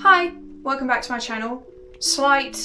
Hi, welcome back to my channel. Slight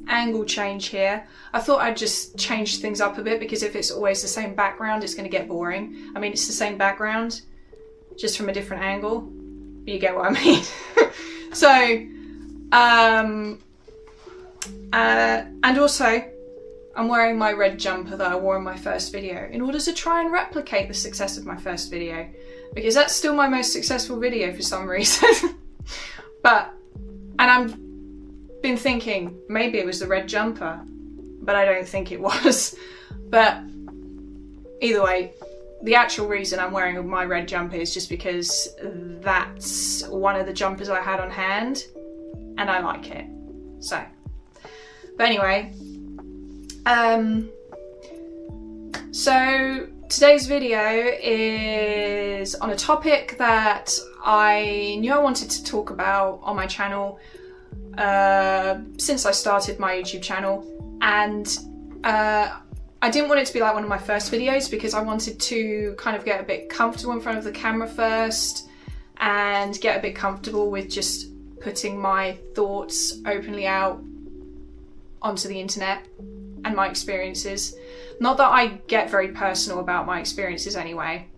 angle change here. I thought I'd just change things up a bit because if it's always the same background, it's going to get boring. I mean, it's the same background, just from a different angle. You get what I mean? So, and also, I'm wearing my red jumper that I wore in my first video in order to try and replicate the success of my first video, because that's still my most successful video for some reason. And I've been thinking maybe it was the red jumper, but I don't think it was. But either way, the actual reason I'm wearing my red jumper is just because that's one of the jumpers I had on hand and I like it. So, but anyway, so today's video is on a topic that I knew I wanted to talk about on my channel since I started my YouTube channel, and I didn't want it to be like one of my first videos because I wanted to kind of get a bit comfortable in front of the camera first and get a bit comfortable with just putting my thoughts openly out onto the internet and my experiences. Not that I get very personal about my experiences anyway.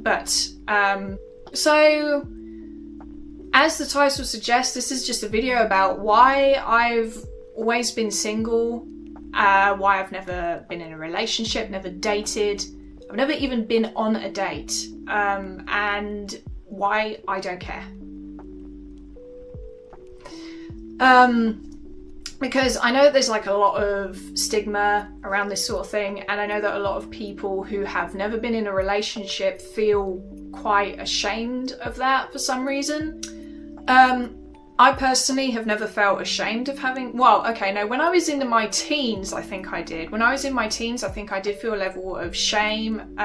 But, so, as the title suggests, this is just a video about why I've always been single, why I've never been in a relationship, never dated, I've never even been on a date, and why I don't care. Because I know that there's like a lot of stigma around this sort of thing, and I know that a lot of people who have never been in a relationship feel quite ashamed of that for some reason. I personally have never felt ashamed of having, well, okay, no, when I was in my teens, I think I did. When I was in my teens, I think I did feel a level of shame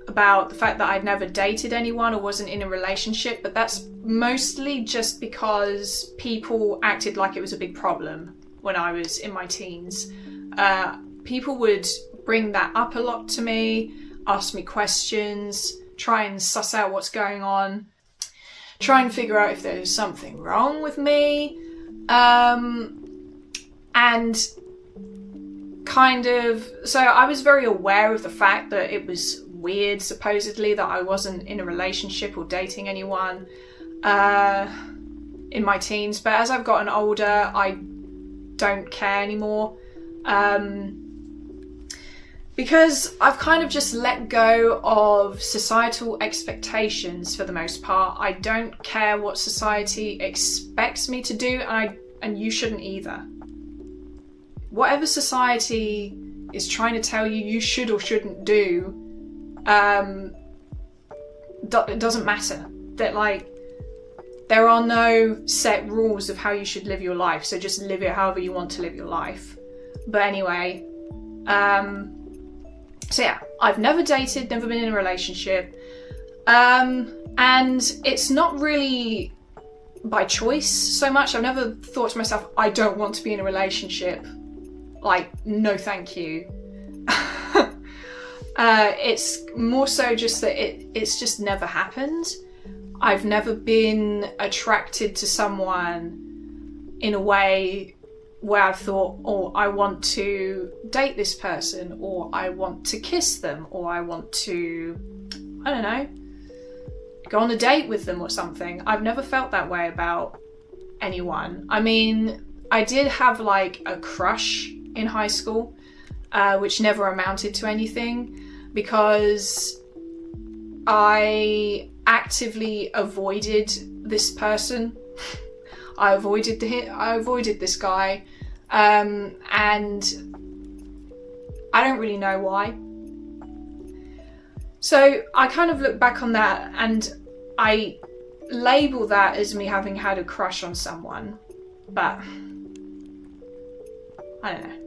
about the fact that I'd never dated anyone or wasn't in a relationship, but that's mostly just because people acted like it was a big problem when I was in my teens. People would bring that up a lot to me, ask me questions, try and suss out what's going on, try and figure out if there's something wrong with me, and kind of, so I was very aware of the fact that it was weird, supposedly, that I wasn't in a relationship or dating anyone in my teens, but as I've gotten older, I don't care anymore, because I've kind of just let go of societal expectations for the most part. I don't care what society expects me to do, and you shouldn't either. Whatever society is trying to tell you you should or shouldn't do, it doesn't matter. That, like, there are no set rules of how you should live your life, so just live it however you want to live your life. But anyway, so yeah, I've never dated, never been in a relationship, and it's not really by choice so much. I've never thought to myself, I don't want to be in a relationship. Like, no thank you. It's more so just that it's just never happened. I've never been attracted to someone in a way where I've thought, oh, I want to date this person, or I want to kiss them, or I want to, I don't know, go on a date with them or something. I've never felt that way about anyone. I mean, I did have like a crush in high school, which never amounted to anything, because I actively avoided this person. I avoided this guy, and I don't really know why. So I kind of look back on that and I label that as me having had a crush on someone, but I don't know.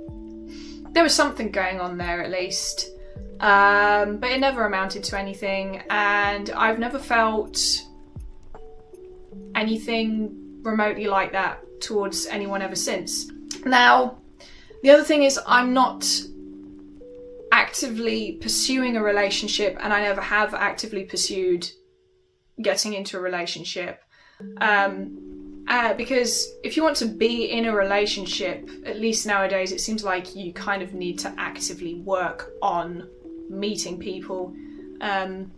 There was something going on there at least, but it never amounted to anything, and I've never felt anything remotely like that towards anyone ever since. Now, the other thing is I'm not actively pursuing a relationship, and I never have actively pursued getting into a relationship. Because if you want to be in a relationship, at least nowadays, it seems like you kind of need to actively work on meeting people. One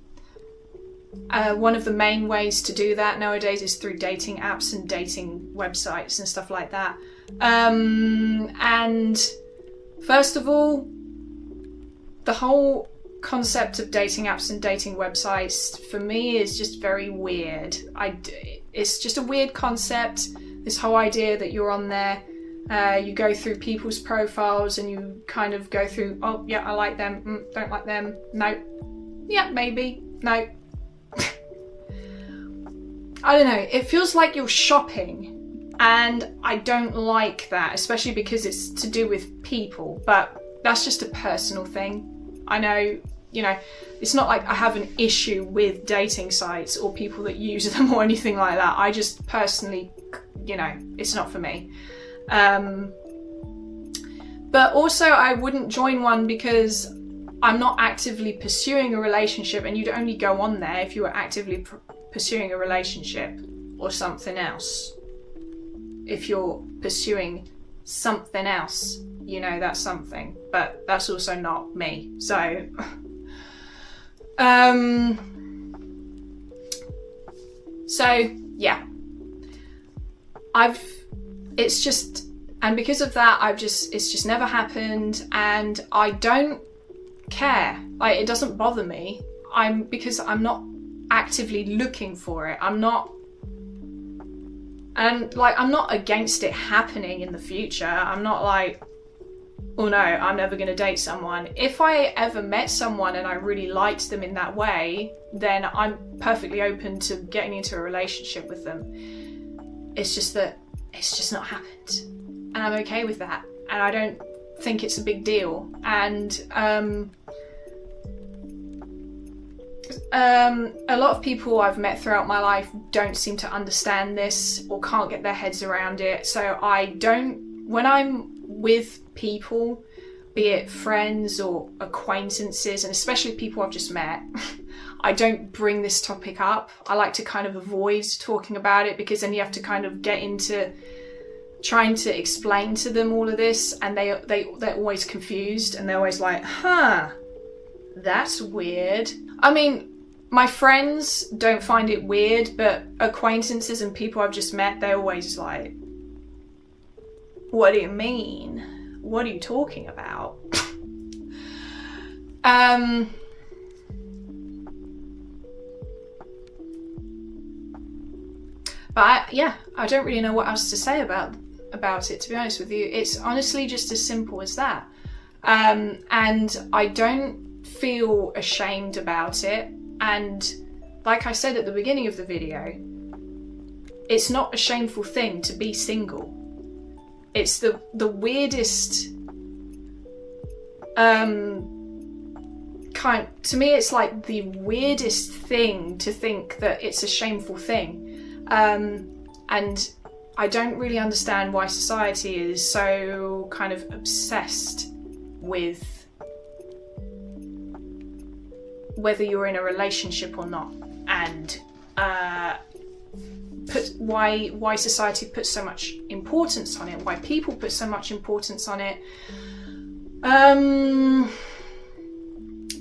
of the main ways to do that nowadays is through dating apps and dating websites and stuff like that. And first of all, the whole concept of dating apps and dating websites for me is just very weird. It's just a weird concept, this whole idea that you're on there, you go through people's profiles and you kind of go through, oh yeah, I like them, don't like them, no, yeah, maybe, no. I don't know, it feels like you're shopping, and I don't like that, especially because it's to do with people, but that's just a personal thing. I know, you know, it's not like I have an issue with dating sites or people that use them or anything like that. I just personally, you know, it's not for me. But also I wouldn't join one because I'm not actively pursuing a relationship, and you'd only go on there if you were actively pursuing a relationship or something else. If you're pursuing something else, you know, that's something, but that's also not me. So, yeah, it's just, and because of that, it's just never happened, and I don't care. Like, it doesn't bother me. Because I'm not actively looking for it. I'm not against it happening in the future. I'm not like, oh no, I'm never going to date someone. If I ever met someone and I really liked them in that way, then I'm perfectly open to getting into a relationship with them. It's just that it's just not happened. And I'm okay with that. And I don't think it's a big deal. And a lot of people I've met throughout my life don't seem to understand this or can't get their heads around it. So when I'm with people, be it friends or acquaintances, and especially people I've just met, I don't bring this topic up. I like to kind of avoid talking about it, because then you have to kind of get into trying to explain to them all of this, and they're always confused, and they're always like, huh, that's weird. I mean, my friends don't find it weird, but acquaintances and people I've just met, they're always like, what do you mean? What are you talking about? But I don't really know what else to say about it, to be honest with you. It's honestly just as simple as that. And I don't feel ashamed about it. And like I said at the beginning of the video, it's not a shameful thing to be single. It's the weirdest to me, it's like the weirdest thing to think that it's a shameful thing. And I don't really understand why society is so kind of obsessed with whether you're in a relationship or not, and why society puts so much importance on it, why people put so much importance on it.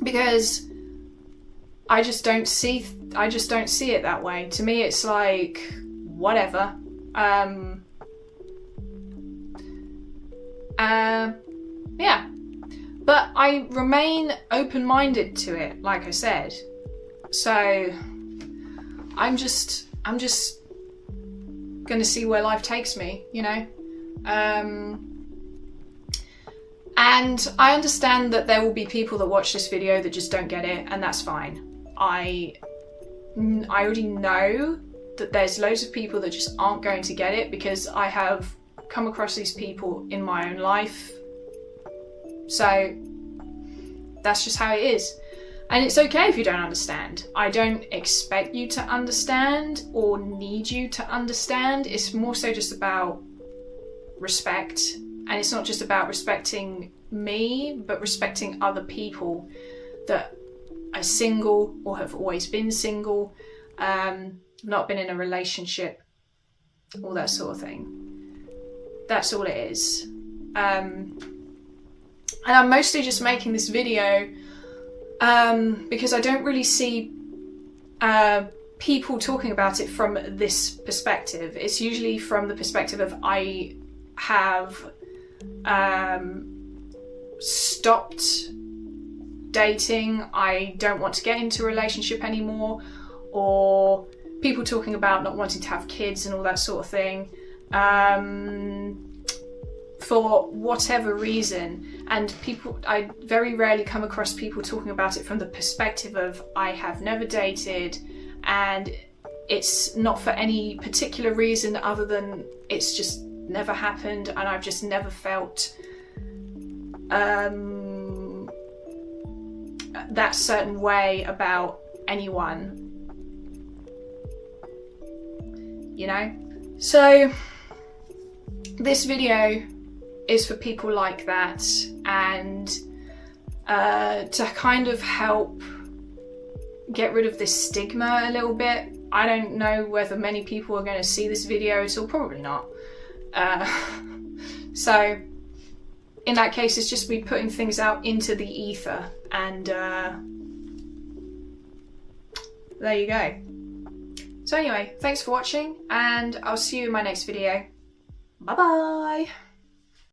Because I just don't see it that way. To me, it's like, whatever. Yeah. But I remain open-minded to it, like I said. So I'm just gonna see where life takes me, you know? And I understand that there will be people that watch this video that just don't get it, and that's fine. I already know that there's loads of people that just aren't going to get it, because I have come across these people in my own life. So that's just how it is. And it's okay if you don't understand. I don't expect you to understand or need you to understand. It's more so just about respect. And it's not just about respecting me, but respecting other people that are single or have always been single. not been in a relationship, all that sort of thing. That's all it is. And I'm mostly just making this video because I don't really see people talking about it from this perspective. It's usually from the perspective of I have stopped dating, I don't want to get into a relationship anymore, or people talking about not wanting to have kids and all that sort of thing, for whatever reason. And I very rarely come across people talking about it from the perspective of I have never dated, and it's not for any particular reason other than it's just never happened, and I've just never felt that certain way about anyone, you know? So this video is for people like that, and to kind of help get rid of this stigma a little bit. I don't know whether many people are going to see this video at all, probably not. So in that case, it's just me putting things out into the ether, and there you go. So anyway, thanks for watching, and I'll see you in my next video. Bye bye!